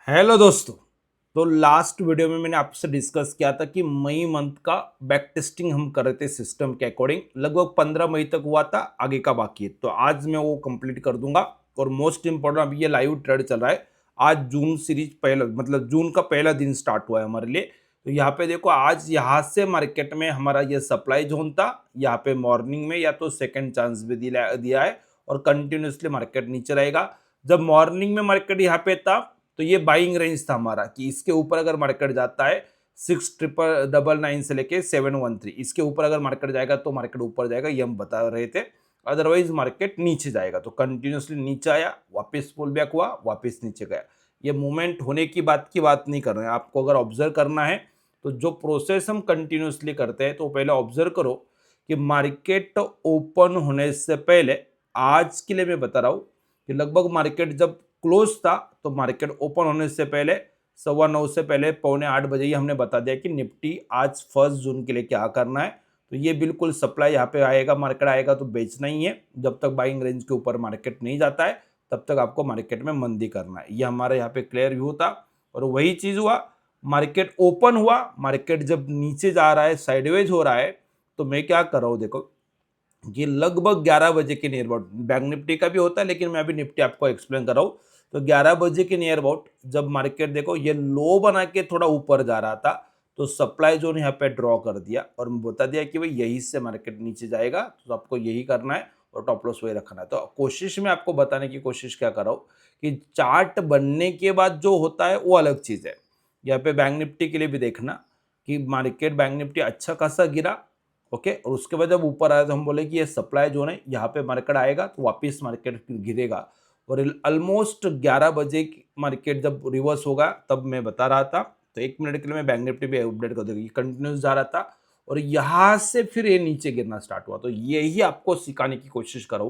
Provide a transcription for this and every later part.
Hello दोस्तों। तो last video में मैंने आपसे डिस्कस किया था कि मई मंथ का बैक टेस्टिंग हम कर रहे थे सिस्टम के अकॉर्डिंग। लगभग 15 मई तक हुआ था, आगे का बाकी है। तो आज मैं वो कंप्लीट कर दूंगा। और मोस्ट इंपॉर्टेंट, अभी ये लाइव ट्रेड चल रहा है। आज जून सीरीज पहला, मतलब जून का पहला दिन स्टार्ट हुआ है हमारे लिए। तो यहाँ पे देखो, आज यहाँ से मार्केट में हमारा ये सप्लाई जोन था। यहाँ पे मॉर्निंग में या तो सेकेंड चांस भी दिया है और कंटिन्यूसली मार्केट नीचे रहेगा। जब मॉर्निंग में मार्केट यहाँ पे था तो ये बाइंग रेंज था हमारा कि इसके ऊपर अगर मार्केट जाता है 6,999 से लेके 713, इसके ऊपर अगर मार्केट जाएगा तो मार्केट ऊपर जाएगा, ये हम बता रहे थे। अदरवाइज मार्केट नीचे जाएगा। तो कंटिन्यूसली नीचे आया, वापस पुल बैक हुआ, वापस नीचे गया। ये मूवमेंट होने की बात नहीं कर रहे हैं। आपको अगर ऑब्जर्व करना है तो जो प्रोसेस हम कंटिन्यूसली करते हैं तो पहले ऑब्जर्व करो कि मार्केट ओपन होने से पहले, आज के लिए मैं बता रहा हूं कि लगभग मार्केट जब क्लोज था तो मार्केट ओपन होने से पहले 9:15 से पहले 7:45 ही हमने बता दिया कि निफ्टी आज 1 जून के लिए क्या करना है। तो ये बिल्कुल सप्लाई यहाँ पे आएगा, मार्केट आएगा तो बेचना ही है। जब तक बाइंग रेंज के ऊपर मार्केट नहीं जाता है तब तक आपको मार्केट में मंदी करना है। ये हमारे यहाँ पे क्लियर व्यू था और वही चीज हुआ। मार्केट ओपन हुआ, मार्केट जब नीचे जा रहा है, साइडवेज हो रहा है, तो मैं क्या कर रहा हूँ देखो, ये लगभग 11 बजे के नियर अबाउट, बैंक निफ्टी का भी होता है लेकिन मैं अभी निफ्टी आपको एक्सप्लेन कर रहा हूँ। तो 11 बजे के नियर अबाउट जब मार्केट देखो ये लो बना के थोड़ा ऊपर जा रहा था, तो सप्लाई जोन यहाँ पे ड्रॉ कर दिया और बता दिया कि भाई यही से मार्केट नीचे जाएगा, तो आपको यही करना है और टॉप लॉस वही रखना है। तो कोशिश में आपको बताने की कोशिश क्या कर रहा हूँ कि चार्ट बनने के बाद जो होता है वो अलग चीज है। यहाँ पे बैंक निफ्टी के लिए भी देखना कि मार्केट, बैंक निफ्टी अच्छा खासा गिरा, ओके, और उसके बाद जब ऊपर आया तो हम बोले कि ये सप्लाई जोन है, यहाँ पे मार्केट आएगा तो वापस मार्केट गिरेगा। और ऑलमोस्ट 11 बजे मार्केट जब रिवर्स होगा तब मैं बता रहा था। तो 1 मिनट के लिए मैं बैंक निफ्टी पे अपडेट कर दूंगी, कंटिन्यूस जा रहा था और यहाँ से फिर ये नीचे गिरना स्टार्ट हुआ। तो यही आपको सिखाने की कोशिश करो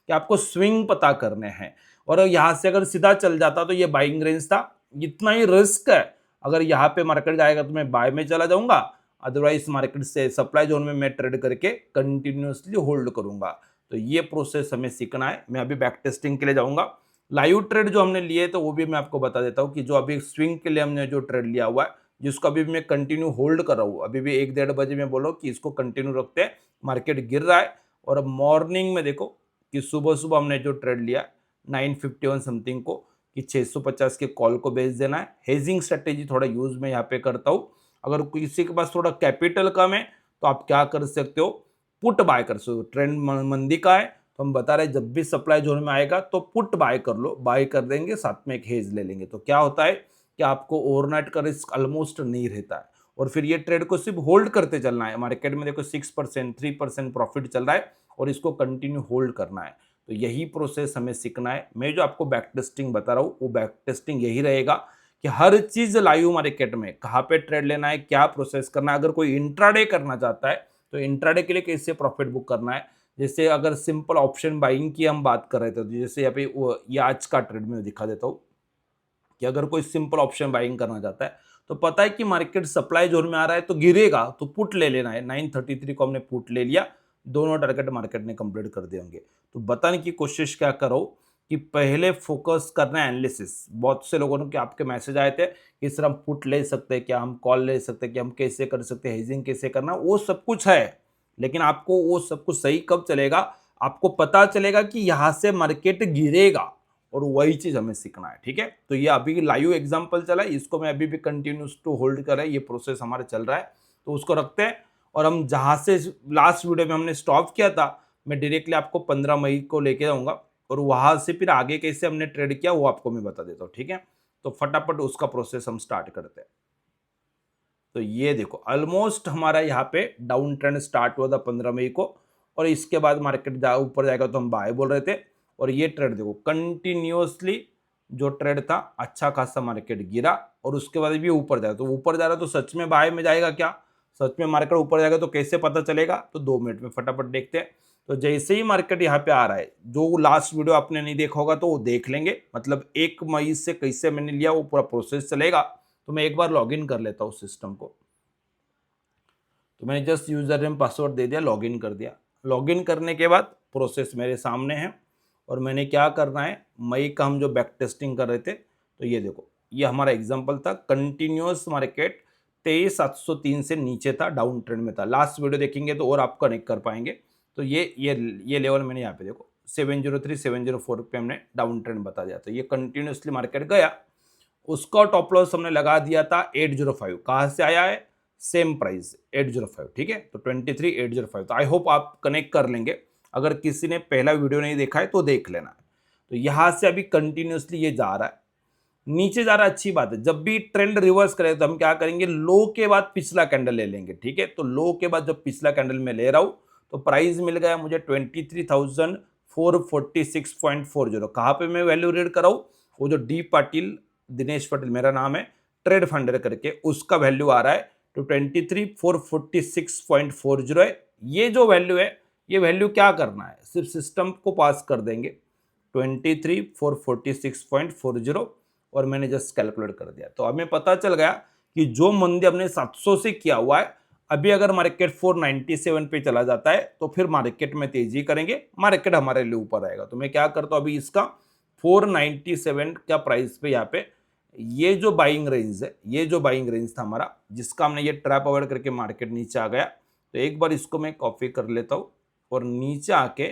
कि आपको स्विंग पता करने हैं। और यहाँ से अगर सीधा चल जाता तो ये बाइंग रेंज था, इतना ही रिस्क है। अगर यहाँ पे मार्केट जाएगा तो मैं बाय में चला जाऊंगा, अदरवाइज मार्केट से सप्लाई जोन में मैं ट्रेड करके कंटिन्यूसली होल्ड करूंगा। तो ये प्रोसेस हमें सीखना है। मैं अभी बैक टेस्टिंग के लिए जाऊंगा। लाइव ट्रेड जो हमने लिए तो वो भी मैं आपको बता देता हूँ कि जो अभी स्विंग के लिए हमने जो ट्रेड लिया हुआ है, जिसको अभी मैं कंटिन्यू होल्ड कर रहा हूँ, अभी भी 1-1:30 बजे मैं बोला कि इसको कंटिन्यू रखते हैं। मार्केट गिर रहा है और अब मॉर्निंग में देखो कि सुबह सुबह हमने जो ट्रेड लिया 951 समथिंग को, कि 650 के कॉल को बेच देना है। हेजिंग स्ट्रेटेजी थोड़ा यूज में यहाँ पे करता हूँ। अगर किसी के पास थोड़ा कैपिटल कम है तो आप क्या कर सकते हो, पुट बाय कर सकते हो। ट्रेंड मंदी का है तो हम बता रहे हैं जब भी सप्लाई जोन में आएगा तो पुट बाय कर लो, बाय कर देंगे, साथ में एक हेज ले लेंगे। तो क्या होता है कि आपको ओवरनाइट का रिस्क ऑलमोस्ट नहीं रहता है और फिर ये ट्रेड को सिर्फ होल्ड करते चलना है। मार्केट में देखो 6% 3% प्रॉफिट चल रहा है और इसको कंटिन्यू होल्ड करना है। तो यही प्रोसेस हमें सीखना है। मैं जो आपको बैक टेस्टिंग बता रहा हूँ वो बैक टेस्टिंग यही रहेगा कि हर चीज लाइव मार्केट में कहाँ पे ट्रेड लेना है, क्या प्रोसेस करना है। अगर कोई इंट्राडे करना चाहता है तो इंट्राडे के लिए कैसे प्रॉफिट बुक करना है। जैसे अगर सिंपल ऑप्शन बाइंग की हम बात कर रहे थे, तो जैसे यहाँ पे ये आज का ट्रेड में दिखा देता हूँ कि अगर कोई सिंपल ऑप्शन बाइंग करना चाहता है तो पता है कि मार्केट सप्लाई जोन में आ रहा है तो गिरेगा, तो पुट ले लेना है। 933 को हमने पुट ले लिया, दोनों टारगेट मार्केट ने कंप्लीट कर दिए होंगे। तो बताने की कोशिश क्या करो कि पहले फोकस करना है एनालिसिस। बहुत से लोगों के आपके मैसेज आए थे कि सर हम पुट ले सकते हैं क्या, हम कॉल ले सकते हैं कि हम कैसे कर सकते हैं, हेजिंग कैसे करना, वो सब कुछ है। लेकिन आपको वो सब कुछ सही कब चलेगा, आपको पता चलेगा कि यहां से मार्केट गिरेगा और वही चीज हमें सीखना है। ठीक है, तो ये अभी लाइव एग्जांपल चला है, इसको मैं अभी भी कंटिन्यूस टू होल्ड कर रहा है, ये प्रोसेस हमारा चल रहा है तो उसको रखते हैं। और हम जहां से लास्ट वीडियो में हमने स्टॉप किया था, मैं डायरेक्टली आपको 15 मई को लेके जाऊंगा और वहां से फिर आगे कैसे हमने ट्रेड किया वो आपको मैं बता देता हूँ। ठीक है, तो फटाफट उसका प्रोसेस हम स्टार्ट करते हैं। तो ये देखो ऑलमोस्ट हमारा यहाँ पे डाउन ट्रेंड स्टार्ट हुआ था 15 मई को और इसके बाद मार्केट ऊपर जाएगा तो हम बाय बोल रहे थे। और ये ट्रेड देखो कंटिन्यूअसली जो ट्रेड था, अच्छा खासा मार्केट गिरा और उसके बाद भी ऊपर जाएगा। तो ऊपर जा रहा है तो सच में बाय में जाएगा क्या, सच में मार्केट ऊपर जाएगा तो कैसे पता चलेगा, तो 2 मिनट में फटाफट देखते हैं। तो जैसे ही मार्केट यहाँ पे आ रहा है, जो लास्ट वीडियो आपने नहीं देखा होगा तो वो देख लेंगे, मतलब 1 मई से कैसे मैंने लिया वो पूरा प्रोसेस चलेगा। तो मैं एक बार लॉगिन कर लेता हूँ सिस्टम को। तो मैंने जस्ट यूजर नेम पासवर्ड दे दिया, लॉगिन कर दिया। लॉगिन करने के बाद प्रोसेस मेरे सामने है और मैंने क्या करना है, मई का हम जो बैक टेस्टिंग कर रहे थे, तो ये देखो ये हमारा एग्जांपल था, कंटिन्यूअस मार्केट 23,703 से नीचे था, डाउन ट्रेंड में था। लास्ट वीडियो देखेंगे तो और आप कनेक्ट कर पाएंगे। तो ये लेवल मैंने यहाँ पे देखो 703 704 पे हमने डाउन ट्रेंड बता दिया। तो ये कंटिन्यूअसली मार्केट गया, उसका टॉप लॉस हमने लगा दिया था 805। कहाँ से आया है? सेम प्राइस 805, ठीक है। तो 23,805। तो आई होप आप कनेक्ट कर लेंगे। अगर किसी ने पहला वीडियो नहीं देखा है तो देख लेना। तो यहां से अभी कंटिन्यूअसली ये जा रहा है, नीचे जा रहा है, अच्छी बात है। जब भी ट्रेंड रिवर्स करे तो हम क्या करेंगे, लो के बाद पिछला कैंडल ले लेंगे, ठीक है। तो लो के बाद जब पिछला कैंडल में ले रहा हूं तो प्राइस मिल गया मुझे 23,446.40। कहाँ पे मैं वैल्यू रीड कराऊं? वो जो डी पाटिल, दिनेश पाटिल मेरा नाम है, ट्रेड फंडर करके, उसका वैल्यू आ रहा है तो 23,446.40 है। ये जो वैल्यू है, ये वैल्यू क्या करना है, सिर्फ सिस्टम को पास कर देंगे 23,446.40 और मैंने जस्ट कैलकुलेट कर दिया। तो हमें पता चल गया कि जो मंदी हमने 700 से किया हुआ है, अभी अगर मार्केट 497 पे चला जाता है तो फिर मार्केट में तेजी करेंगे, मार्केट हमारे लिए ऊपर आएगा। तो मैं क्या करता हूं, अभी इसका 497 का प्राइस पे यहाँ पे ये जो बाइंग रेंज है, ये जो बाइंग रेंज था हमारा, जिसका हमने ये ट्रैप अवॉइड करके मार्केट नीचे आ गया, तो एक बार इसको मैं कॉपी कर लेता हूं और नीचे आके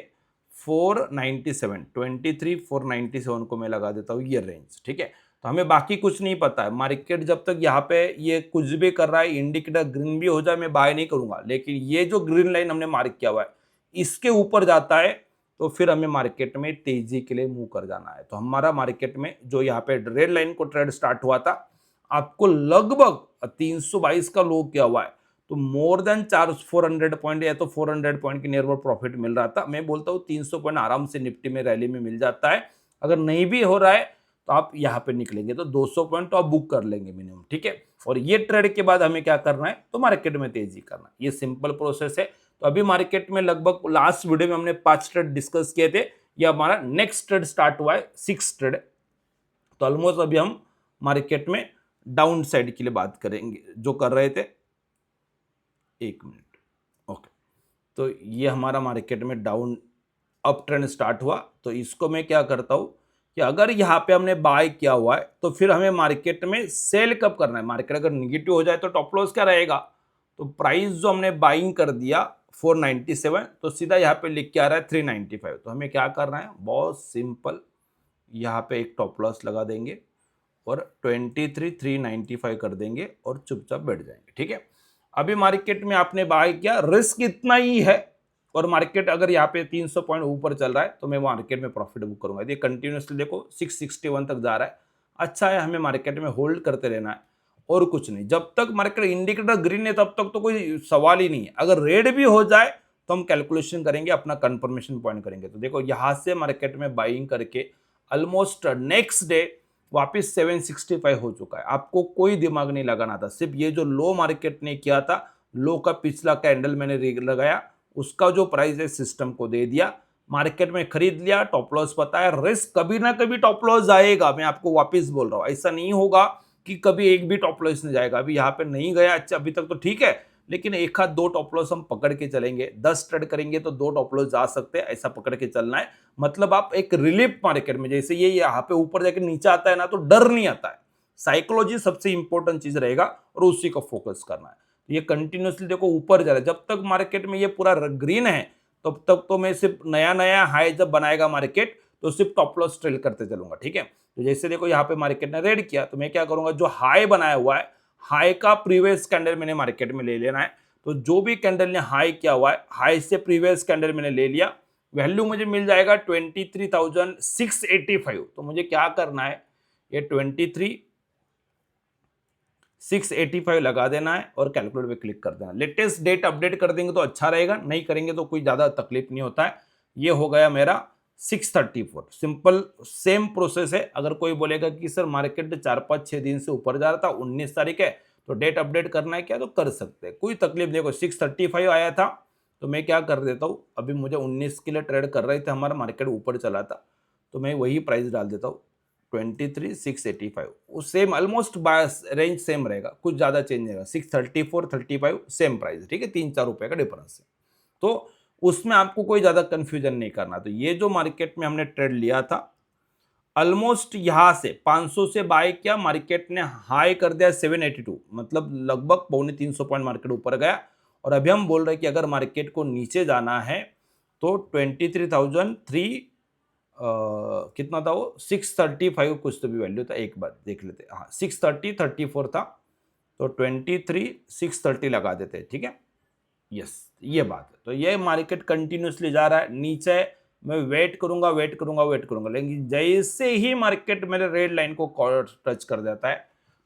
497 23,497 को मैं लगा देता हूँ, ये रेंज, ठीक है। तो हमें बाकी कुछ नहीं पता है, मार्केट जब तक यहाँ पे ये कुछ भी कर रहा है, इंडिकेटर ग्रीन भी हो जाए, मैं बाय नहीं करूंगा। लेकिन ये जो ग्रीन लाइन हमने मार्क किया हुआ है, इसके ऊपर जाता है तो फिर हमें मार्केट में तेजी के लिए मूव कर जाना है। तो हमारा मार्केट में जो यहाँ पे रेड लाइन को ट्रेड स्टार्ट हुआ था, आपको लगभग 322 का लो किया हुआ है, तो मोर देन 400 पॉइंट या तो 400 पॉइंट के नियर अबाउट प्रॉफिट मिल रहा था। मैं बोलता हूँ 300 पॉइंट आराम से निफ्टी में रैली में मिल जाता है। अगर नहीं भी हो रहा है तो आप यहाँ पे निकलेंगे तो 200 पॉइंट तो आप बुक कर लेंगे मिनिमम, ठीक है। और ये ट्रेड के बाद हमें क्या करना है, तो मार्केट में तेजी करना है। ये सिंपल प्रोसेस है। तो अभी मार्केट में लगभग लास्ट वीडियो में हमने 5 ट्रेड डिस्कस किए थे, ये हमारा नेक्स्ट ट्रेड स्टार्ट हुआ है 6 ट्रेड। तो ऑलमोस्ट अभी हम मार्केट में डाउन साइड के लिए बात करेंगे जो कर रहे थे। 1 मिनट, ओके। तो ये हमारा मार्केट में डाउन अप ट्रेंड स्टार्ट हुआ। तो इसको मैं क्या करता हूं कि अगर यहाँ पे हमने बाय किया हुआ है तो फिर हमें मार्केट में सेल कब करना है। मार्केट अगर निगेटिव हो जाए तो टॉप लॉस क्या रहेगा, तो प्राइस जो हमने बाइंग कर दिया 497, तो सीधा यहाँ पे लिख के आ रहा है 395। तो हमें क्या करना है, बहुत सिंपल, यहाँ पे एक टॉप लॉस लगा देंगे और 23,395 कर देंगे और चुपचाप बैठ जाएंगे, ठीक है। अभी मार्केट में आपने बाय किया, रिस्क इतना ही है, और मार्केट अगर यहाँ पे 300 पॉइंट ऊपर चल रहा है तो मैं मार्केट में प्रॉफिट बुक करूंगा। ये कंटिन्यूसली देखो 661 तक जा रहा है, अच्छा है, हमें मार्केट में होल्ड करते रहना है और कुछ नहीं। जब तक मार्केट इंडिकेटर ग्रीन है तब तक तो कोई सवाल ही नहीं है। अगर रेड भी हो जाए तो हम कैलकुलेशन करेंगे, अपना कंफर्मेशन पॉइंट करेंगे। तो देखो यहाँ से मार्केट में बाइंग करके ऑलमोस्ट नेक्स्ट डे वापस 765 हो चुका है। आपको कोई दिमाग नहीं लगाना था, सिर्फ ये जो लो मार्केट ने किया था, लो का पिछला कैंडल मैंने लगाया, उसका जो प्राइस है सिस्टम को दे दिया, मार्केट में खरीद लिया, टॉप लॉस पता है। रिस्क कभी ना कभी टॉप लॉस जाएगा, मैं आपको वापस बोल रहा हूं, ऐसा नहीं होगा कि कभी एक भी टॉप लॉस नहीं जाएगा। अभी यहाँ पे नहीं गया, अच्छा अभी तक तो ठीक है, लेकिन एक हाथ 2 टॉप लॉस हम पकड़ के चलेंगे। 10 ट्रेड करेंगे तो 2 टॉप लॉस जा सकते हैं, ऐसा पकड़ के चलना है। मतलब आप एक रिलीफ मार्केट में, जैसे ये यहाँ पे ऊपर जाके नीचे आता है ना, तो डर नहीं आता है। साइकोलॉजी सबसे इंपॉर्टेंट चीज रहेगा और उसी को फोकस करना है। ये कंटिन्यूसली देखो ऊपर जा रहा है, जब तक मार्केट में ये पूरा ग्रीन है तब तक तो मैं सिर्फ नया नया हाई जब बनाएगा मार्केट तो सिर्फ टॉप लॉस ट्रेल करते चलूंगा, ठीक है। तो जैसे देखो यहाँ पे मार्केट ने रेड किया, तो मैं क्या करूंगा, जो हाई बनाया हुआ है, हाई का प्रीवियस कैंडल मैंने मार्केट में ले लेना है। तो जो भी कैंडल ने हाई किया हुआ है, हाई से प्रीवियस कैंडल मैंने ले लिया, वैल्यू मुझे मिल जाएगा 23,685। तो मुझे क्या करना है, ये 23,685 लगा देना है और कैलकुलेट पे क्लिक कर देना। लेटेस्ट डेट अपडेट कर देंगे तो अच्छा रहेगा, नहीं करेंगे तो कोई ज्यादा तकलीफ नहीं होता है। ये हो गया मेरा 634। सिंपल सेम प्रोसेस है। अगर कोई बोलेगा कि सर मार्केट 4-5-6 दिन से ऊपर जा रहा था, 19 तारीख है, तो डेट अपडेट करना है क्या, तो कर सकते हैं, कोई तकलीफ। देखो 635 आया था, तो मैं क्या कर देता हूँ, अभी मुझे 19 के लिए ट्रेड कर रहे थे, हमारा मार्केट ऊपर चला था, तो मैं वही प्राइस डाल देता हूँ 23,685। वो सेम ऑलमोस्ट रेंज सेम रहेगा, कुछ ज्यादा चेंज नहीं रहेगा। 634 35 सेम प्राइस, ठीक है, 3-4 रुपए का डिफरेंस है। तो उसमें आपको कोई ज्यादा कंफ्यूजन नहीं करना। तो ये जो मार्केट में हमने ट्रेड लिया था, ऑलमोस्ट यहां से 500 से बाय किया, मार्केट ने हाई कर दिया 782, मतलब लगभग 250 पॉइंट मार्केट ऊपर गया। और अभी हम बोल रहे हैं कि अगर मार्केट को नीचे जाना है तो 23,003 कितना था वो, 635 कुछ तो भी वैल्यू था, एक बार देख लेते। हाँ 630-34 था, तो 23,630 लगा देते, ठीक है। यस, ये बात है। तो ये मार्केट कंटिन्यूसली जा रहा है नीचे, मैं वेट करूंगा वेट करूंगा वेट करूंगा, लेकिन जैसे ही मार्केट मेरे रेड लाइन को टच कर देता है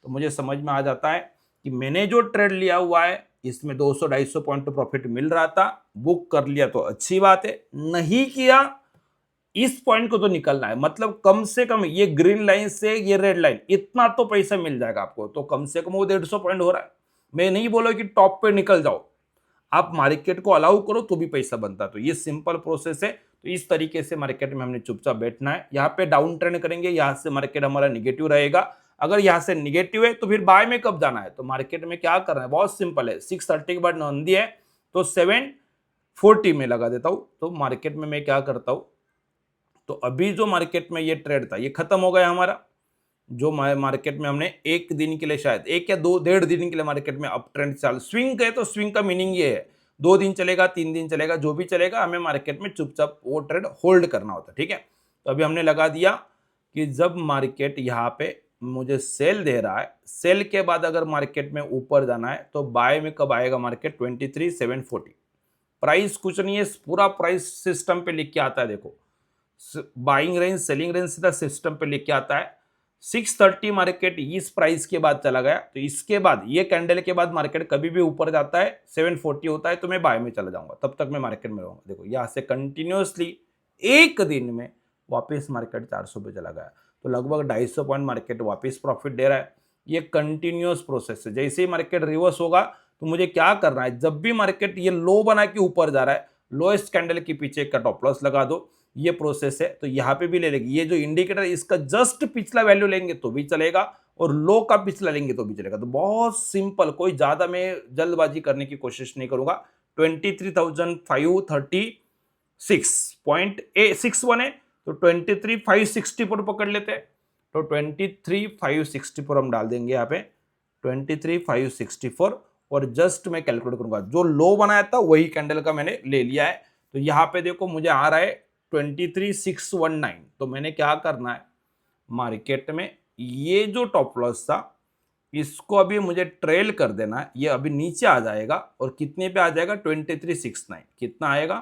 तो मुझे समझ में आ जाता है कि मैंने जो ट्रेड लिया हुआ है इसमें 200-250 पॉइंट तो प्रॉफिट मिल रहा था, बुक कर लिया तो अच्छी बात है, नहीं किया इस पॉइंट को तो निकलना है। मतलब कम से कम ये ग्रीन लाइन से ये रेड लाइन इतना तो पैसा मिल जाएगा आपको, तो कम से कम वो 150 पॉइंट हो रहा है। मैं नहीं बोला कि टॉप पे निकल जाओ, आप मार्केट को अलाउ करो तो भी पैसा बनता। तो ये सिंपल प्रोसेस है। तो इस तरीके से मार्केट में हमने चुपचाप बैठना है। यहाँ पे डाउन ट्रेंड करेंगे, यहाँ से मार्केट हमारा निगेटिव रहेगा। अगर यहाँ से निगेटिव है तो फिर बाय में कब जाना है, तो मार्केट में क्या करना है, बहुत सिंपल है। 630 के बाद नंदी है तो 740 में लगा देता हूं। तो मार्केट में मैं क्या करता हूं, तो अभी जो मार्केट में ये ट्रेड था ये खत्म हो गया हमारा। जो मार्केट में हमने एक दिन के लिए, शायद एक या दो 1.5 दिन के लिए मार्केट में अप ट्रेंड चाल, स्विंग है तो स्विंग का मीनिंग ये है 2 दिन चलेगा 3 दिन चलेगा, जो भी चलेगा हमें मार्केट में चुपचाप वो ट्रेड होल्ड करना होता है, ठीक है। तो अभी हमने लगा दिया कि जब मार्केट यहाँ पे मुझे सेल दे रहा है, सेल के बाद अगर मार्केट में ऊपर जाना है तो बाय में कब आएगा मार्केट, 23,740। प्राइस कुछ नहीं है, पूरा प्राइस सिस्टम पे लिख के आता है, देखो बाइंग रेंज सेलिंग रेंज सीधा सिस्टम पे लिख के आता है। 630 मार्केट इस प्राइस के बाद चला गया, तो इसके बाद ये कैंडल के बाद मार्केट कभी भी ऊपर जाता है 740 होता है तो मैं बाय में चला जाऊंगा, तब तक मैं मार्केट में रहूंगा। देखो यहां से कंटिन्यूअसली एक दिन में वापस मार्केट 400 पे चला गया, तो लगभग 250 पॉइंट मार्केट वापस प्रॉफिट दे रहा है। ये कंटिन्यूअस प्रोसेस है। जैसे ही मार्केट रिवर्स होगा तो मुझे क्या करना है, जब भी मार्केट ये लो बना के ऊपर जा रहा है, लोएस्ट कैंडल के पीछे का टॉप लॉस लगा दो। ये प्रोसेस है। तो यहां पे भी ले लेंगे, ये जो इंडिकेटर इसका जस्ट पिछला वैल्यू लेंगे तो भी चलेगा और लो का पिछला लेंगे तो भी चलेगा। तो बहुत सिंपल, कोई ज्यादा मैं जल्दबाजी करने की कोशिश नहीं करूंगा। 23,536.61 है तो 23,560 पर पकड़ लेते हैं। तो 23,564 हम डाल देंगे यहाँ पे 23,564, और जस्ट मैं कैलकुलेट करूंगा, जो लो बनाया था वही कैंडल का मैंने ले लिया है। तो यहाँ पे देखो मुझे आ रहा है 23,619। तो मैंने क्या करना है, मार्केट में ये जो टॉप लॉस था इसको अभी मुझे ट्रेल कर देना है। ये अभी नीचे आ जाएगा और कितने पे आ जाएगा, 23,609। कितना आएगा,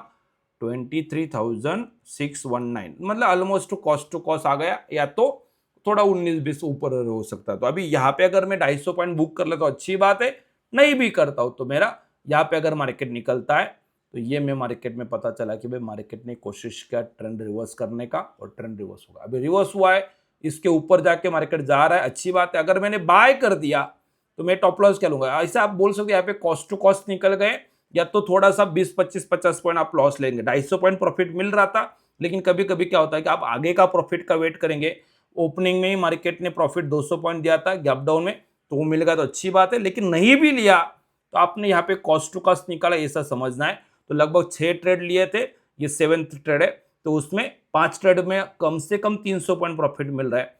23,619, मतलब ऑलमोस्ट कॉस्ट टू कॉस्ट आ गया, या तो थोड़ा 19-20 ऊपर हो सकता है। तो अभी यहाँ पे अगर मैं 250 पॉइंट बुक कर लेता हूँ अच्छी बात है, नहीं भी करता हूँ तो मेरा यहाँ पे अगर मार्केट निकलता है तो ये मैं मार्केट में पता चला कि भाई मार्केट ने कोशिश किया ट्रेंड रिवर्स करने का और ट्रेंड रिवर्स होगा। अभी रिवर्स हुआ है, इसके ऊपर जाके मार्केट जा रहा है, अच्छी बात है। अगर मैंने बाय कर दिया तो मैं टॉप लॉस क्या लूंगा, ऐसा आप बोल सकते हैं। यहाँ पे कॉस्ट टू कॉस्ट निकल गए, या तो थोड़ा सा 20-25-50 पॉइंट आप लॉस लेंगे। 250 पॉइंट प्रॉफिट मिल रहा था, लेकिन कभी कभी क्या होता है कि आप आगे का प्रॉफिट का वेट करेंगे। ओपनिंग में ही मार्केट ने प्रॉफिट 200 पॉइंट दिया था गैप डाउन में, तो वो मिल गया तो अच्छी बात है, लेकिन नहीं भी लिया तो आपने यहाँ पे कॉस्ट टू कॉस्ट निकाला, ऐसा समझना है। तो लगभग 6 ट्रेड लिए थे, ये 7th ट्रेड है, तो उसमें 5 ट्रेड में कम से कम 300 पॉइंट प्रॉफिट मिल रहा है,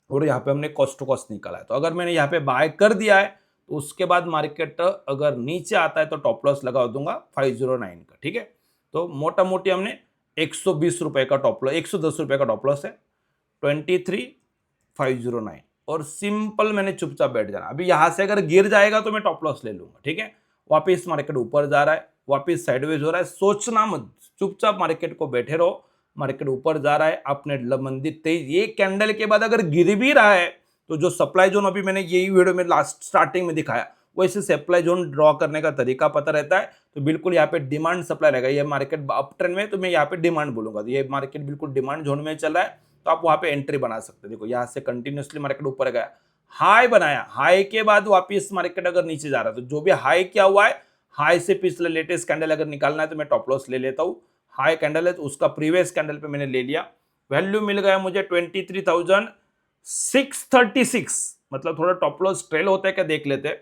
और यहाँ पे हमने कॉस्ट टू कॉस्ट निकाला है। तो अगर मैंने यहाँ पे बाय कर दिया है तो उसके बाद मार्केट अगर नीचे आता है तो टॉप लॉस लगा दूंगा 509 का, ठीक है। तो मोटा मोटी हमने 120 रुपए का टॉप लॉस, 110 रुपए का टॉप लॉस है, 23,509, और सिंपल मैंने चुपचाप बैठ जाना। अभी यहां से अगर गिर जाएगा तो मैं टॉप लॉस ले लूंगा, ठीक है। वापिस मार्केट ऊपर जा रहा है, वापिस साइडवेज हो रहा है, सोचना मत, चुपचाप मार्केट को बैठे रहो। मार्केट ऊपर जा रहा है, आपने मंदिर तेज, ये कैंडल के बाद अगर गिर भी रहा है तो जो सप्लाई जोन, अभी मैंने यही वीडियो में लास्ट स्टार्टिंग में दिखाया, वैसे सप्लाई जोन ड्रॉ करने का तरीका पता रहता है। तो बिल्कुल यहाँ पे डिमांड सप्लाई रहेगा। ये मार्केट अप ट्रेंड में तो मैं यहाँ पे डिमांड बोलूंगा, तो ये मार्केट बिल्कुल डिमांड जोन में चल रहा है, तो आप वहां पे एंट्री बना सकते हैं। देखो यहाँ से कंटिन्यूसली मार्केट ऊपर गया, हाई बनाया, हाई के बाद वापिस मार्केट अगर नीचे जा रहा है तो जो भी हाई किया हुआ है, हाई से पिछले लेटेस्ट कैंडल अगर निकालना है तो मैं टॉप लॉस ले लेता हूँ। हाई कैंडल है तो उसका प्रीवियस कैंडल पे मैंने ले लिया, वैल्यू मिल गया मुझे 23,636, मतलब थोड़ा टॉप लॉस ट्रेल होता है क्या देख लेते हैं।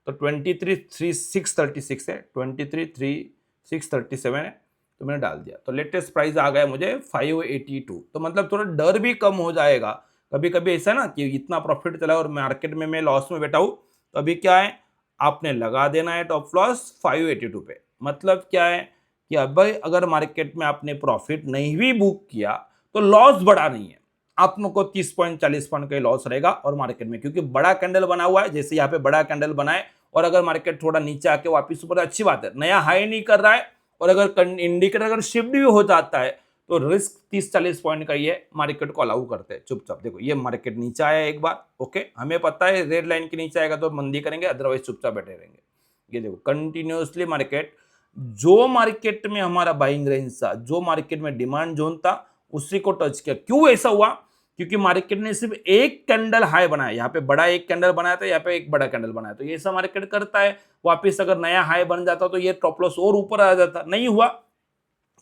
तो 23,636 है, 23,637 है, तो मैंने डाल दिया, तो लेटेस्ट प्राइस आ गया मुझे 582। तो मतलब थोड़ा डर भी कम हो जाएगा। कभी कभी ऐसा ना कि इतना प्रॉफिट चला और मार्केट में मैं लॉस में बैठा हूँ, तो अभी क्या है, आपने लगा देना है टॉप लॉस 582 पे। मतलब क्या है कि अब भाई अगर मार्केट में आपने प्रॉफिट नहीं भी बुक किया तो लॉस बड़ा नहीं है, आप लोग को 30 पॉइंट 40 पॉइंट का लॉस रहेगा। और मार्केट में क्योंकि बड़ा कैंडल बना हुआ है, जैसे यहाँ पे बड़ा कैंडल बनाए और अगर मार्केट थोड़ा नीचे आके वापस ऊपर, अच्छी बात है, नया हाई नहीं कर रहा है, और अगर इंडिकेटर अगर शिफ्ट भी हो जाता है तो रिस्क 30-40 पॉइंट का ही है, मार्केट को अलाउ करते हैं चुपचाप। देखो ये मार्केट नीचे आया एक बार, ओके, हमें पता है रेड लाइन के नीचे आएगा तो मंदी करेंगे, अदरवाइज चुपचाप बैठे रहेंगे। ये देखो कंटिन्यूअसली मार्केट, जो मार्केट में हमारा बाइंग रेंज था, जो मार्केट में डिमांड जोन था, उसी को टच किया। क्यों ऐसा हुआ? क्योंकि मार्केट ने सिर्फ एक कैंडल हाई बनाया, यहाँ पे बड़ा एक कैंडल बनाया था, यहाँ पे एक बड़ा कैंडल बनाया, तो ये ऐसा मार्केट करता है। वापस अगर नया हाई बन जाता तो ये टॉप लॉस और ऊपर आ जाता, नहीं हुआ,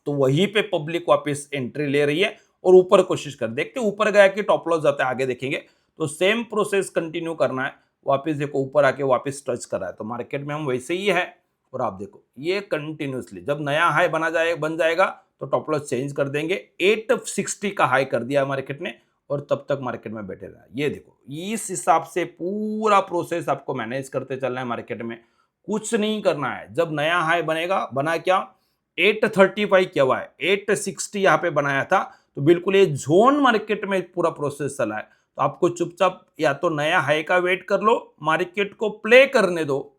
तो वहीं पे पब्लिक वापस एंट्री ले रही है और ऊपर कोशिश कर, देखते ऊपर गया कि टॉप लॉस जाता है, आगे देखेंगे। तो सेम प्रोसेस कंटिन्यू करना है, वापस देखो ऊपर आके वापस टच कर रहा है, तो मार्केट में हम वैसे ही है। और आप देखो ये कंटिन्यूसली जब नया हाई बन जाएगा तो टॉप लॉस चेंज कर देंगे। 860 का हाई कर दिया मार्केट ने, और तब तक मार्केट में बैठे रहा। ये देखो इस हिसाब से पूरा प्रोसेस आपको मैनेज करते चलना है मार्केट में, कुछ नहीं करना है। जब नया हाई बनेगा, बना क्या, 835 किया हुआ है, 860 यहाँ पे बनाया था, तो बिल्कुल ये जोन मार्केट में पूरा प्रोसेस चला है। तो आपको चुपचाप या तो नया हाई का वेट कर लो, मार्केट को प्ले करने दो,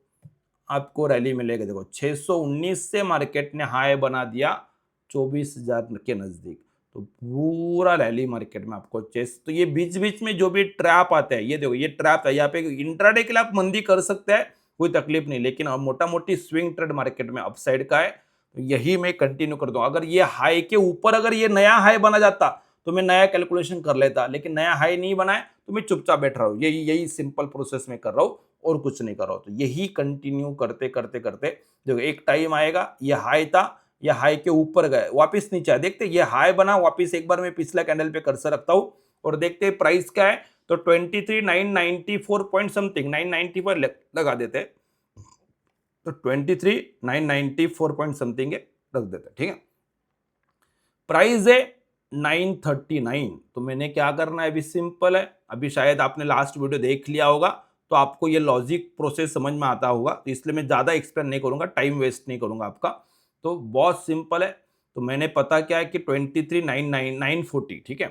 आपको रैली मिलेगा। देखो 619 से मार्केट ने हाई बना दिया 24,000 के नजदीक, तो पूरा रैली मार्केट में आपको चेस। तो ये बीच बीच में जो भी ट्रैप आते हैं, ये देखो ये ट्रैप है, यहाँ पे इंट्राडे के लिए आप मंदी कर सकते हैं, कोई तकलीफ नहीं, लेकिन मोटा मोटी स्विंग ट्रेड मार्केट में अपसाइड का है, तो यही मैं कंटिन्यू कर दूं। अगर ये हाई के ऊपर अगर ये नया हाई बना जाता तो मैं नया कैलकुलेशन कर लेता, लेकिन नया हाई नहीं बनाए तो मैं चुपचाप बैठ रहा हूँ। यही यही सिंपल प्रोसेस में कर रहा हूँ और कुछ नहीं कर रहा हूँ। तो यही कंटिन्यू करते करते करते देखो एक टाइम आएगा, ये हाई था, ये हाई के ऊपर गए, वापस नीचे आए, देखते ये हाई बना, वापस एक बार मैं पिछला कैंडल पे कर्सर रखता हूँ और देखते प्राइस क्या है, तो 23,994 पॉइंट समथिंग, 994 लगा देते, तो 23,994 पॉइंट समथिंग रख देते, ठीक है। प्राइस है 939, तो मैंने क्या करना है, अभी सिंपल है। अभी शायद आपने लास्ट वीडियो देख लिया होगा, तो आपको ये लॉजिक प्रोसेस समझ में आता होगा, तो इसलिए मैं ज़्यादा एक्सप्लेन नहीं करूँगा, टाइम वेस्ट नहीं करूँगा आपका। तो बहुत सिंपल है। तो मैंने पता क्या है कि 23,940, ठीक है,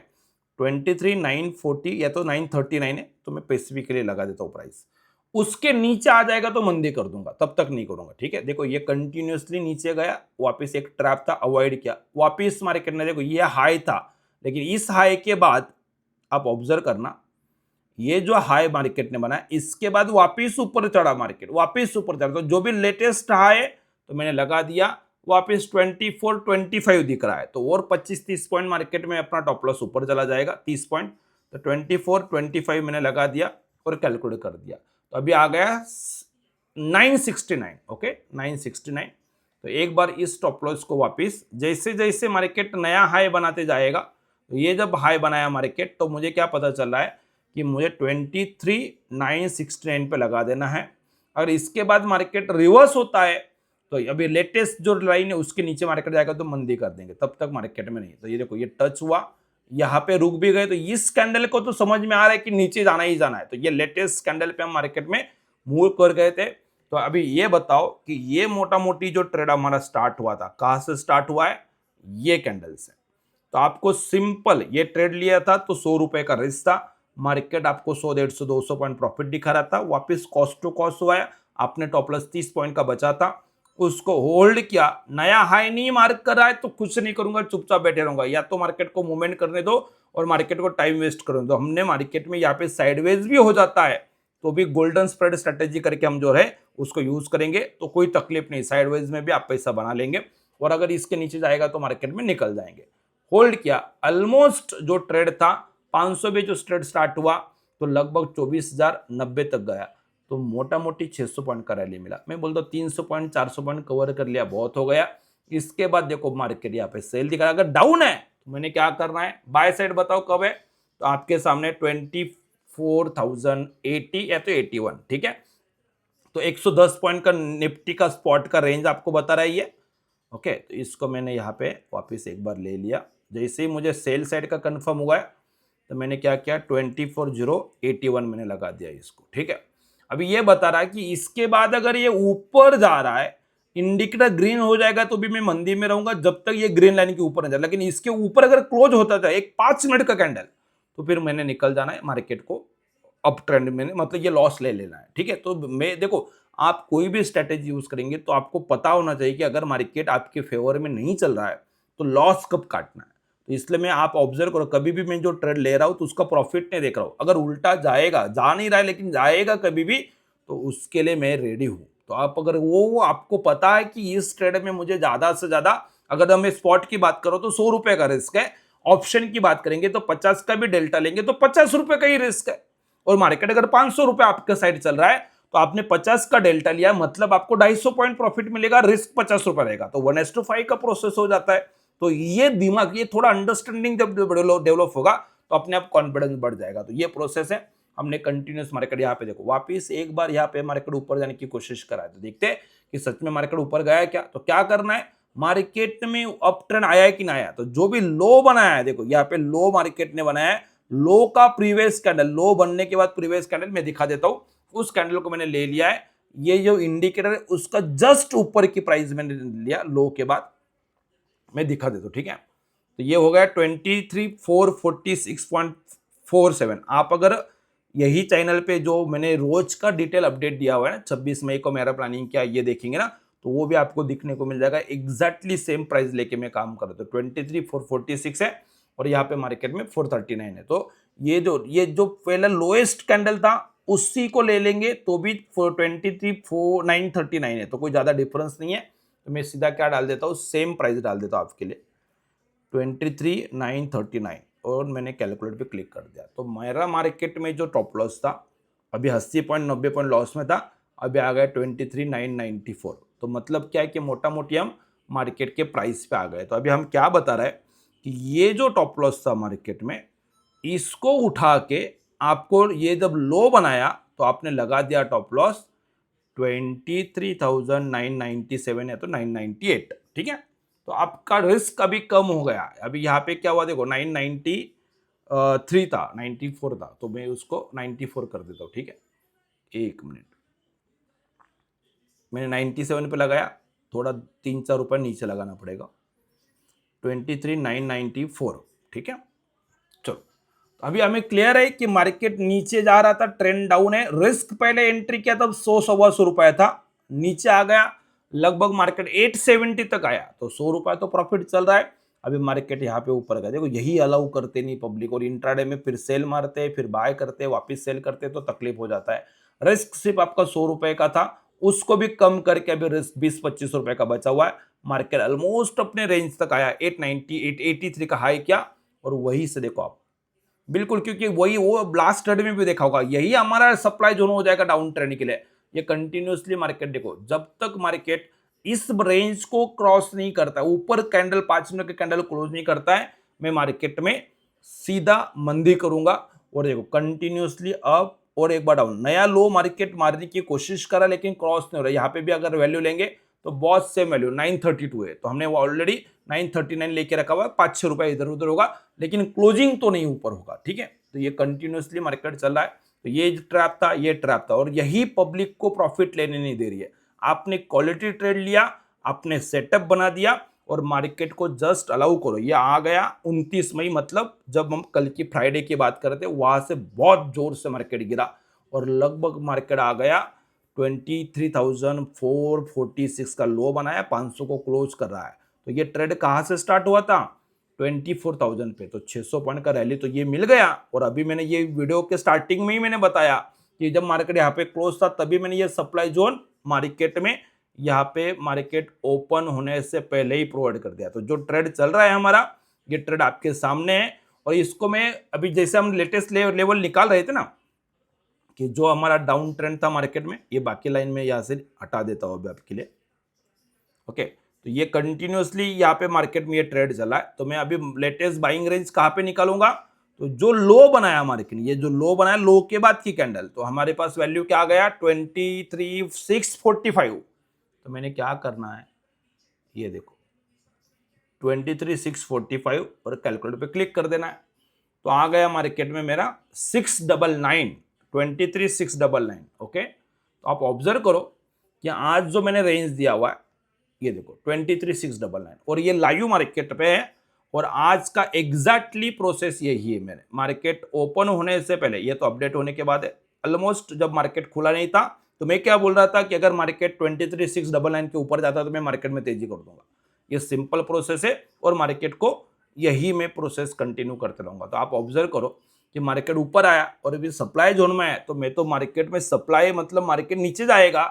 23,940 या तो 939 है, तो मैं स्पेसिफिकली लगा देता हूँ प्राइस। उसके नीचे आ जाएगा तो मंदी कर दूंगा, तब तक नहीं करूंगा, ठीक है। देखो ये कंटिन्यूअसली नीचे गया, वापस एक ट्रैप था, अवॉइड किया, वापस मार्केट ने, देखो ये हाई था, लेकिन इस हाई के बाद आप ऑब्जर्व करना, ये जो हाई मार्केट ने बनाया, इसके बाद वापस ऊपर चढ़ा मार्केट, वापस ऊपर चढ़ा, तो जो भी लेटेस्ट हाई तो मैंने लगा दिया, वापस 24-25 दिख रहा है, तो और 25-30 पॉइंट मार्केट में अपना टॉप लॉस ऊपर चला जाएगा, 30 पॉइंट, तो 24-25 मैंने लगा दिया और कैलकुलेट कर दिया, तो अभी आ गया 969, ओके 969। तो एक बार इस टॉप लॉस को वापस, जैसे जैसे मार्केट नया हाई बनाते जाएगा, तो ये जब हाई बनाया मार्केट, तो मुझे क्या पता चल रहा है कि मुझे 23,969 पे लगा देना है। अगर इसके बाद मार्केट रिवर्स होता है तो अभी लेटेस्ट जो लाइन है उसके नीचे मार्केट जाएगा तो मंदी कर देंगे, तब तक मार्केट में नहीं। तो ये देखो ये टच हुआ, यहाँ पे रुक भी गए, तो इस कैंडल को तो समझ में आ रहा है कि नीचे जाना ही जाना है, तो ये लेटेस्ट कैंडल पे हम मार्केट में मूव कर गए थे। तो अभी ये बताओ कि ये मोटा मोटी जो ट्रेड हमारा स्टार्ट हुआ था, कहां से स्टार्ट हुआ है, ये कैंडल से। तो आपको सिंपल ये ट्रेड लिया था तो 100 रुपए का रिस्क था, मार्केट आपको 100, 150, 200 पॉइंट प्रॉफिट दिखा रहा था, वापस कॉस्ट टू कॉस्ट हुआ है, आपने टॉप लॉस 30 पॉइंट का बचा था, उसको होल्ड किया, नया हाई नहीं मार्क कर रहा है तो कुछ नहीं करूंगा, चुपचाप बैठे रहूंगा, या तो मार्केट को मूवमेंट करने दो और मार्केट को टाइम वेस्ट करने दो। हमने मार्केट में यहाँ पे साइडवेज भी हो जाता है तो भी गोल्डन स्प्रेड स्ट्रेटेजी करके हम जो है उसको यूज करेंगे, तो कोई तकलीफ नहीं, साइडवेज में भी आप पैसा बना लेंगे, और अगर इसके नीचे जाएगा तो मार्केट में निकल जाएंगे। होल्ड किया, ऑलमोस्ट जो ट्रेड था 500 भी जो ट्रेड स्टार्ट हुआ तो लगभग 24,090 तक गया, तो मोटा मोटी 600 पॉइंट का रैली मिला। मैं बोलता हूँ 300 पॉइंट 400 पॉइंट कवर कर लिया, बहुत हो गया। इसके बाद देखो मार्केट यहाँ पे सेल दिखा, अगर डाउन है तो मैंने क्या करना है, बाय साइड बताओ कब है, तो आपके सामने 24,080 या तो 81, ठीक है। तो 110 पॉइंट का निफ्टी का स्पॉट का रेंज आपको बता रहा है ये, ओके, तो इसको मैंने यहाँ पे वापस एक बार ले लिया। जैसे ही मुझे सेल साइड का कंफर्म हुआ है तो मैंने क्या किया, 24,081 मैंने लगा दिया इसको। ठीक है, अभी ये बता रहा है कि इसके बाद अगर ये ऊपर जा रहा है, इंडिकेटर ग्रीन हो जाएगा तो भी मैं मंदी में रहूंगा जब तक ये ग्रीन लाइन के ऊपर न जाए। लेकिन इसके ऊपर अगर क्लोज होता था एक 5 मिनट का कैंडल, तो फिर मैंने निकल जाना है मार्केट को अप ट्रेंड में, मतलब ये लॉस ले लेना है। ठीक है, तो मैं देखो, आप कोई भी स्ट्रेटेजी यूज करेंगे तो आपको पता होना चाहिए कि अगर मार्केट आपके फेवर में नहीं चल रहा है तो लॉस कब काटना है। तो इसलिए मैं, आप ऑब्जर्व करो, कभी भी मैं जो ट्रेड ले रहा हूं तो उसका प्रॉफिट नहीं देख रहा हूं। अगर उल्टा जाएगा, जा नहीं रहा है लेकिन जाएगा कभी भी, तो उसके लिए मैं रेडी हूं। तो आप अगर वो आपको पता है कि इस ट्रेड में मुझे ज्यादा से ज्यादा, अगर हमें स्पॉट की बात करो तो 100 रुपए का रिस्क है, ऑप्शन की बात करेंगे तो 50 का भी डेल्टा लेंगे तो 50 रुपए का ही रिस्क है। और मार्केट अगर 500 रुपए आपके साइड चल रहा है तो आपने 50 का डेल्टा लिया, मतलब आपको 250 पॉइंट प्रॉफिट मिलेगा, रिस्क 50 रुपए रहेगा, तो 1:5 का प्रोसेस हो जाता है। तो ये दिमाग, ये थोड़ा अंडरस्टैंडिंग जब डेवलप होगा तो अपने आप कॉन्फिडेंस बढ़ जाएगा। तो ये प्रोसेस है। हमने कंटिन्यूस मार्केट, यहाँ पे देखो वापिस एक बार यहाँ पे मार्केट ऊपर जाने की कोशिश करा है, तो देखते हैं कि सच में मार्केट ऊपर गया है क्या। तो क्या करना है, मार्केट में अप ट्रेंड आया है कि नहीं आया, तो जो भी लो बनाया है, देखो यहाँ पे लो मार्केट ने बनाया है, लो का प्रीवियस कैंडल, लो बनने के बाद प्रीवियस कैंडल मैं दिखा देता हूं, उस कैंडल को मैंने ले लिया है। ये जो इंडिकेटर है उसका जस्ट ऊपर की प्राइस मैंने लिया लो के बाद, मैं दिखा देता हूं। ठीक है, तो ये हो गया 23,446.47। आप अगर यही चैनल पे जो मैंने रोज का डिटेल अपडेट दिया हुआ है ना, 26 मई को मेरा प्लानिंग क्या ये देखेंगे ना, तो वो भी आपको दिखने को मिल जाएगा। एग्जैक्टली सेम प्राइस लेके मैं काम कर रहा हूँ। 23,446 है और यहाँ पे मार्केट में 439 है। तो ये जो पहला लोएस्ट कैंडल था उसी को ले लेंगे तो भी 23,939 है, तो कोई ज्यादा डिफरेंस नहीं है। तो मैं सीधा क्या डाल देता हूँ, सेम प्राइस डाल देता हूँ आपके लिए 23,939, और मैंने कैलकुलेट पे क्लिक कर दिया। तो मेरा मार्केट में जो टॉप लॉस था, अभी 80 पॉइंट 90 पॉइंट लॉस में था, अभी आ गया 23,994। तो मतलब क्या है कि मोटा मोटी हम मार्केट के प्राइस पे आ गए। तो अभी हम क्या बता रहे हैं कि ये जो टॉप लॉस था मार्केट में, इसको उठा के आपको ये जब लो बनाया तो आपने लगा दिया टॉप लॉस 23,997 है तो 998। ठीक है, तो आपका रिस्क अभी कम हो गया। अभी यहाँ पे क्या हुआ देखो, 993 था, 94 था, तो मैं उसको 94 कर देता हूँ। ठीक है, एक मिनट, मैंने 97 पे लगाया, थोड़ा 3-4 रुपए नीचे लगाना पड़ेगा, 23,994। ठीक है, चलो, तो अभी हमें क्लियर है कि मार्केट नीचे जा रहा था, ट्रेंड डाउन है, रिस्क पहले एंट्री किया तब 100-125 था, नीचे आ गया, लगभग मार्केट 870 तक आया, तो 100 रुपए तो प्रॉफिट चल रहा है। अभी मार्केट यहाँ पे ऊपर गया, देखो यही अलाउ करते नहीं पब्लिक, और इंट्राडे में फिर सेल मारते हैं, फिर बाय करते हैं, वापिस सेल करते हैं, तो तकलीफ हो जाता है। रिस्क सिर्फ आपका 100 रुपए का था, उसको भी कम करके अभी रिस्क 20-25 रुपए का बचा हुआ है। मार्केट ऑलमोस्ट अपने रेंज तक आया, 890 883 का हाई किया, और वही से देखो आप, बिल्कुल, क्योंकि वही वो लास्ट ट्रेड में भी देखा होगा, यही हमारा सप्लाई जोन हो जाएगा डाउन ट्रेंड के लिए। ये कंटिन्यूअसली मार्केट देखो, जब तक मार्केट इस रेंज को क्रॉस नहीं करता, ऊपर कैंडल 5 मिनट के कैंडल क्लोज नहीं करता है, मैं मार्केट में सीधा मंदी करूंगा। और देखो कंटिन्यूअसली अप और एक बार डाउन, नया लो मार्केट मारने की कोशिश करा लेकिन क्रॉस नहीं हो रहा। यहाँ पे भी अगर वैल्यू लेंगे तो बहुत सेम वैल्यू 932 है, तो हमने वो ऑलरेडी 939 लेके रखा हुआ है, 5-6 रुपए इधर उधर होगा लेकिन क्लोजिंग तो नहीं ऊपर होगा। ठीक है, तो ये कंटिन्यूअसली मार्केट चल रहा है। तो ये ट्रैप था, ये ट्रैप था, और यही पब्लिक को प्रॉफिट लेने नहीं दे रही है। आपने क्वालिटी ट्रेड लिया, आपने सेटअप बना दिया, और मार्केट को जस्ट अलाउ करो। ये आ गया 29 मई, मतलब जब हम कल की फ्राइडे की बात करते हैं, वहां से बहुत जोर से मार्केट गिरा और लगभग मार्केट आ गया 23,446 का लो बनाया, 500 को क्लोज कर रहा है। तो ये ट्रेड कहां से स्टार्ट हुआ था, 24,000 पे, तो 600 पॉइंट का रैली तो ये मिल गया। और अभी मैंने ये वीडियो के स्टार्टिंग में ही मैंने बताया कि जब मार्केट यहाँ पे क्लोज था तभी मैंने ये सप्लाई जोन मार्केट में, यहाँ पे मार्केट ओपन होने से पहले ही प्रोवाइड कर दिया। तो जो ट्रेड चल रहा है हमारा, ये ट्रेड आपके सामने है। और इसको मैं अभी, जैसे हम लेटेस्ट लेवल निकाल रहे थे ना, कि जो हमारा डाउन ट्रेंड था मार्केट में, ये बाकी लाइन में यहाँ से हटा देता हूँ अभी आपके लिए। ओके, तो ये कंटिन्यूअसली यहाँ पे मार्केट में ये ट्रेड चला है। तो मैं अभी लेटेस्ट बाइंग रेंज कहाँ पे निकालूंगा, तो जो लो बनाया मार्केट, ये जो लो बनाया लो के बाद की कैंडल, तो हमारे पास वैल्यू क्या आ गया 23,645। तो मैंने क्या करना है, ये देखो 23,645 और कैलकुलेटर पे क्लिक कर देना है। तो आ गया मार्केट में मेरा 699, 23,699। ओके, तो आप ऑब्जर्व करो कि आज जो मैंने रेंज दिया हुआ है ये देखो 23,699 और ये लाइव मार्केट पे है और आज का एग्जैक्टली प्रोसेस यही है। मेरे मार्केट ओपन होने से पहले, ये तो अपडेट होने के बाद है, ऑलमोस्ट जब मार्केट खुला नहीं था तो मैं क्या बोल रहा था कि अगर मार्केट 23,699 के ऊपर जाता तो मैं मार्केट में तेजी कर दूंगा। ये सिंपल प्रोसेस है और मार्केट को यही मैं प्रोसेस कंटिन्यू करते रहूंगा। तो आप ऑब्जर्व करो कि मार्केट ऊपर आया और अभी सप्लाई जोन में है, तो मैं तो मार्केट में सप्लाई मतलब मार्केट नीचे जाएगा।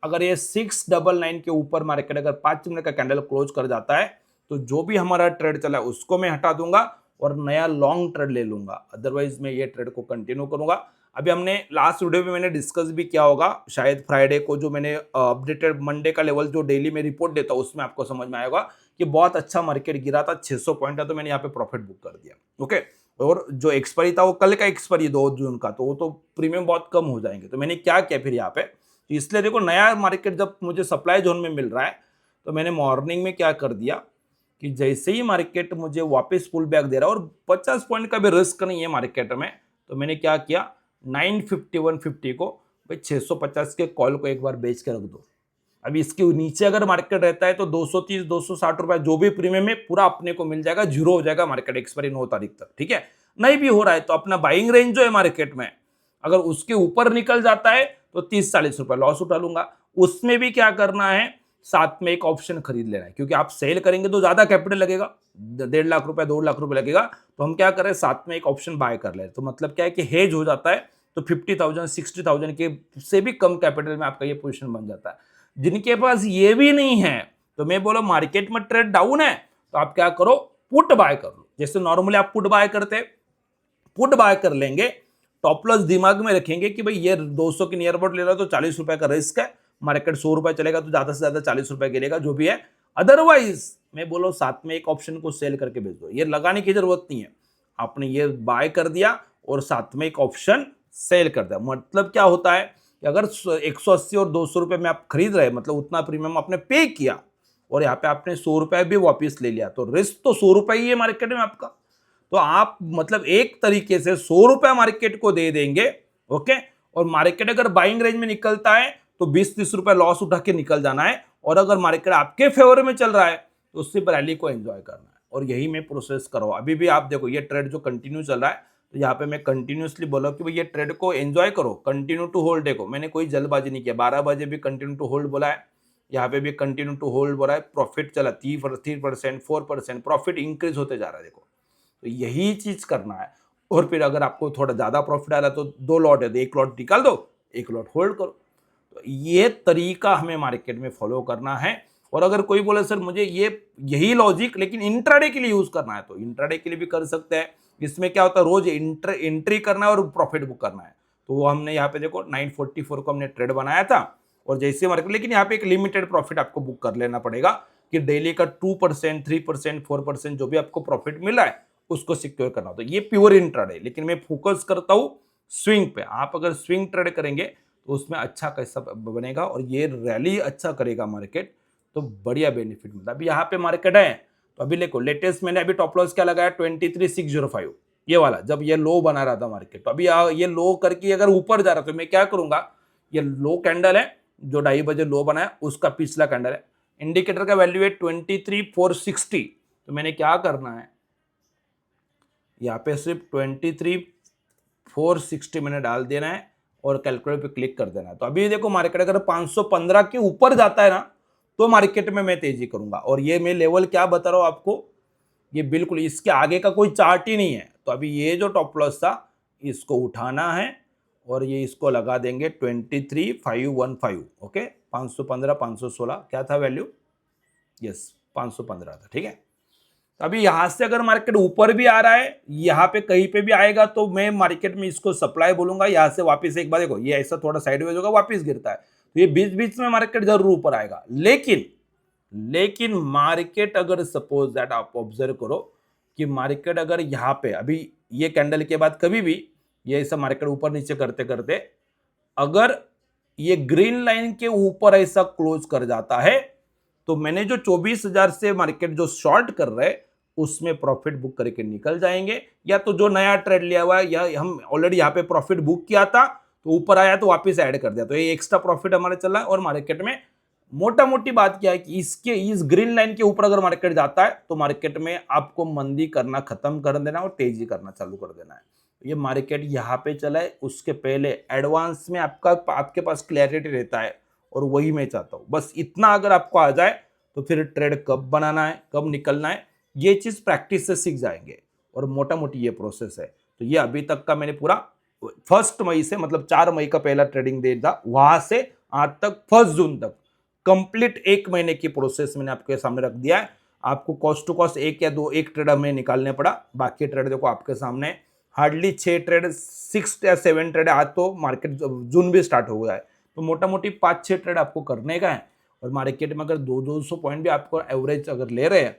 अगर ये 699 के ऊपर मार्केट अगर 5 मिनट का कैंडल क्लोज कर जाता है तो जो भी हमारा ट्रेड चला है उसको मैं हटा दूंगा और नया लॉन्ग ट्रेड ले लूंगा। अदरवाइज मैं ये ट्रेड को कंटिन्यू करूंगा। अभी हमने लास्ट वीडियो में मैंने डिस्कस भी किया होगा, शायद फ्राइडे को, जो मैंने अपडेटेड मंडे का लेवल जो डेली में रिपोर्ट देता हूं उसमें आपको समझ में आएगा कि बहुत अच्छा मार्केट गिरा था, 600 पॉइंट था, तो मैंने यहाँ पे प्रॉफिट बुक कर दिया। ओके, और जो एक्सपायरी था वो कल का एक्सपायरी 2 जून का, तो वो तो प्रीमियम बहुत कम हो जाएंगे। तो मैंने क्या किया फिर यहाँ पे, तो इसलिए देखो नया मार्केट जब मुझे सप्लाई जोन में मिल रहा है तो मैंने मॉर्निंग में क्या कर दिया कि जैसे ही मार्केट मुझे वापस पुल बैक दे रहा है और 50 पॉइंट का भी रिस्क नहीं है मार्केट में, तो मैंने क्या किया 95150 को भाई 650 के कॉल को एक बार बेच के रख दो। अभी इसके नीचे अगर मार्केट रहता है तो 230 260 रुपए जो भी प्रीमियम है पूरा अपने को मिल जाएगा, जीरो हो जाएगा मार्केट एक्सपायरी 9 तारीख तक। ठीक है, नहीं भी हो रहा है तो अपना बाइंग रेंज जो है मार्केट में अगर उसके ऊपर निकल जाता है तो 30-40 रुपए लॉस उठा लूंगा। उसमें भी क्या करना है, साथ में एक ऑप्शन खरीद लेना है, क्योंकि आप सेल करेंगे तो ज्यादा कैपिटल लगेगा, 1.5 लाख रुपए 2 लाख रुपए लगेगा। तो हम क्या करें, साथ में एक ऑप्शन बाय कर ले, तो मतलब क्या है कि हेज हो जाता है। तो 50,000 60,000 के से भी कम कैपिटल में आपका ये पोजीशन बन जाता है। जिनके पास ये भी नहीं है तो मैं बोलो मार्केट में ट्रेड डाउन है तो आप क्या करो, पुट बाय कर लो। जैसे नॉर्मली आप पुट बाय करते, पुट बाय कर लेंगे, टॉप लॉस दिमाग में रखेंगे कि भाई ये 200 के नियर अबाउट ले रहा है तो 40 रुपए का रिस्क है, मार्केट 100 रुपए चलेगा तो ज्यादा से ज्यादा 40 रुपए गिरेगा जो भी है। अदरवाइज मैं बोलो साथ में एक ऑप्शन को सेल करके बेच दो, ये लगाने की जरूरत नहीं है। आपने ये बाय कर दिया और साथ में एक ऑप्शन सेल कर दिया, मतलब क्या होता है कि अगर 180 और 200 रुपए में आप खरीद रहे, मतलब उतना प्रीमियम आपने पे किया और यहाँ पे आपने 100 रुपए भी वापिस ले लिया, तो रिस्क तो 100 रुपए ही है मार्केट में आपका। तो आप मतलब एक तरीके से 100 रुपया मार्केट को दे देंगे। ओके, और मार्केट अगर बाइंग रेंज में निकलता है तो 20-30 रुपए लॉस उठा के निकल जाना है, और अगर मार्केट आपके फेवर में चल रहा है तो उससे रैली को एंजॉय करना है। और यही मैं प्रोसेस कर रहा हूं। अभी भी आप देखो ये ट्रेड जो कंटिन्यू चल रहा है, तो यहाँ पे मैं कंटिन्यूसली बोला कि भाई ये ट्रेड को एंजॉय करो, कंटिन्यू टू होल्ड देखो, मैंने कोई जल्दबाजी नहीं किया। 12 बजे भी कंटिन्यू टू होल्ड बोला है, यहाँ पे भी कंटिन्यू टू होल्ड बोला है। प्रॉफिट चला 3%, 4% प्रॉफिट इंक्रीज होते जा रहा है देखो। तो यही चीज करना है। और फिर अगर आपको थोड़ा ज्यादा प्रॉफिट आ रहा है तो 2 लॉट है तो 1 लॉट निकाल दो, 1 लॉट होल्ड करो। तो ये तरीका हमें मार्केट में फॉलो करना है। और अगर कोई बोले सर मुझे ये यही लॉजिक लेकिन इंट्राडे के लिए यूज करना है, तो इंट्राडे के लिए भी कर सकते हैं। इसमें क्या होता है, रोज एंट्री करना है और प्रॉफिट बुक करना है। तो वो हमने यहाँ पे देखो 944 को हमने ट्रेड बनाया था, और जैसे मार्केट, लेकिन यहाँ पे एक लिमिटेड प्रॉफिट आपको बुक कर लेना पड़ेगा कि डेली का 2%, 3%, 4% जो भी आपको प्रॉफिट मिला है उसको सिक्योर करना होता है। ये प्योर इंट्राडे, लेकिन मैं फोकस करता हूं स्विंग पे। आप अगर स्विंग ट्रेड करेंगे तो उसमें अच्छा कैसा बनेगा, और ये रैली अच्छा करेगा मार्केट, तो बढ़िया बेनिफिट मिलता है। अभी यहाँ पे मार्केट है तो अभी देखो लेटेस्ट मैंने अभी टॉप लॉस क्या लगाया 23,605, ये वाला, जब ये लो बना रहा था मार्केट। तो अभी ये लो करके अगर ऊपर जा रहा तो मैं क्या करूंगा, ये लो कैंडल है जो 2:30 बजे लो बनाया उसका पिछला कैंडल है, इंडिकेटर का वैल्यू है 23,460। तो मैंने क्या करना है, यहाँ पे सिर्फ 23,460 मैंने डाल देना है और कैलकुलेटर पे क्लिक कर देना है। तो अभी देखो मार्केट अगर 515 के ऊपर जाता है ना तो मार्केट में मैं तेजी करूंगा। और ये मैं लेवल क्या बता रहा हूं आपको, ये बिल्कुल इसके आगे का कोई चार्ट ही नहीं है। तो अभी ये जो टॉप लॉस था इसको उठाना है और ये इसको लगा देंगे 23,515। ओके, 515 516 क्या था वैल्यू, यस 515 था। ठीक है, अभी यहां से अगर मार्केट ऊपर भी आ रहा है, यहां पे कहीं पे भी आएगा तो मैं मार्केट में इसको सप्लाई बोलूंगा। यहां से वापस एक बार देखो ये ऐसा थोड़ा साइडवेज होगा, वापस गिरता है तो ये बीच बीच में मार्केट जरूर ऊपर आएगा। लेकिन मार्केट अगर सपोज दैट आप ऑब्जर्व करो कि मार्केट अगर यहाँ पे अभी ये कैंडल के बाद कभी भी ये ऐसा मार्केट ऊपर नीचे करते करते अगर ये ग्रीन लाइन के ऊपर ऐसा क्लोज कर जाता है तो मैंने जो 24,000 से मार्केट जो शॉर्ट कर रहे हैं उसमें प्रॉफिट बुक करके निकल जाएंगे, या तो जो नया ट्रेड लिया हुआ है या हम ऑलरेडी यहाँ पे प्रॉफिट बुक किया था तो ऊपर आया तो वापस ऐड कर दिया, तो ये एक्स्ट्रा प्रॉफिट हमारे चल रहा है। और मार्केट में मोटा मोटी बात क्या है कि इसके इस ग्रीन लाइन के ऊपर अगर मार्केट जाता है तो मार्केट में आपको मंदी करना खत्म कर देना और तेजी करना चालू कर देना है। ये मार्केट यहाँ पे चला है, उसके पहले एडवांस में आपके पास क्लैरिटी रहता है और वही मैं चाहता हूँ। बस इतना अगर आपको आ जाए तो फिर ट्रेड कब बनाना है कब निकलना है ये चीज प्रैक्टिस से सीख जाएंगे, और मोटा मोटी ये प्रोसेस है। तो ये अभी तक का मैंने पूरा 1 मई से, मतलब 4 मई का पहला ट्रेडिंग डे था, वहां से आज तक 1 जून तक कंप्लीट 1 महीने की प्रोसेस मैंने आपके सामने रख दिया है। आपको कॉस्ट टू कॉस्ट एक ट्रेड हमें निकालने पड़ा, बाकी ट्रेड देखो आपके सामने। हार्डली 6 ट्रेड 6 या 7 ट्रेड, आज तो मार्केट जून भी स्टार्ट हो गया है, तो मोटा मोटी 5-6 ट्रेड आपको करने का है। और मार्केट में अगर 200 पॉइंट भी आपको एवरेज अगर ले रहे हैं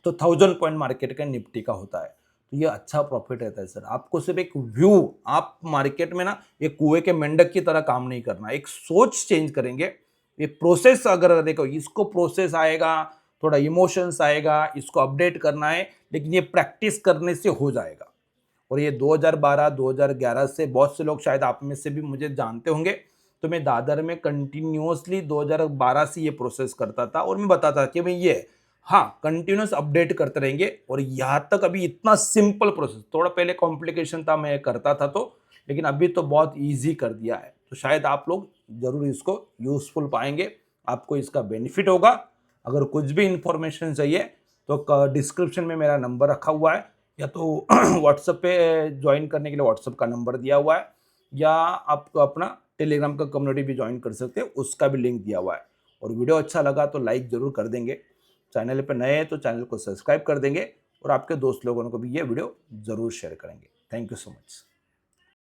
तो 1000 पॉइंट मार्केट का निफ्टी का होता है, तो ये अच्छा प्रॉफिट रहता है सर। आपको सिर्फ एक व्यू, आप मार्केट में ना एक कुएं के मेंढक की तरह काम नहीं करना, एक सोच चेंज करेंगे। ये प्रोसेस अगर देखो, इसको प्रोसेस आएगा, थोड़ा इमोशंस आएगा, इसको अपडेट करना है, लेकिन ये प्रैक्टिस करने से हो जाएगा। और ये 2012-2011 से बहुत से लोग शायद आप में से भी मुझे जानते होंगे, तो मैं दादर में कंटिन्यूअसली 2012 से ये प्रोसेस करता था और मैं बताता था कि भाई ये हाँ कंटिन्यूस अपडेट करते रहेंगे। और यहाँ तक अभी इतना सिंपल प्रोसेस, थोड़ा पहले कॉम्प्लिकेशन था मैं करता था तो, लेकिन अभी तो बहुत ईजी कर दिया है। तो शायद आप लोग जरूर इसको यूजफुल पाएंगे, आपको इसका बेनिफिट होगा। अगर कुछ भी इंफॉर्मेशन चाहिए तो डिस्क्रिप्शन में मेरा नंबर रखा हुआ है, या तो व्हाट्सएप पे ज्वाइन करने के लिए व्हाट्सएप का नंबर दिया हुआ है, या आप अपना टेलीग्राम का कम्युनिटी भी ज्वाइन कर सकते हैं, उसका भी लिंक दिया हुआ है। और वीडियो अच्छा लगा तो लाइक जरूर कर देंगे, चैनल पे नए हैं तो चैनल को सब्सक्राइब कर देंगे, और आपके दोस्त लोगों को भी ये वीडियो जरूर शेयर करेंगे। Thank you so much.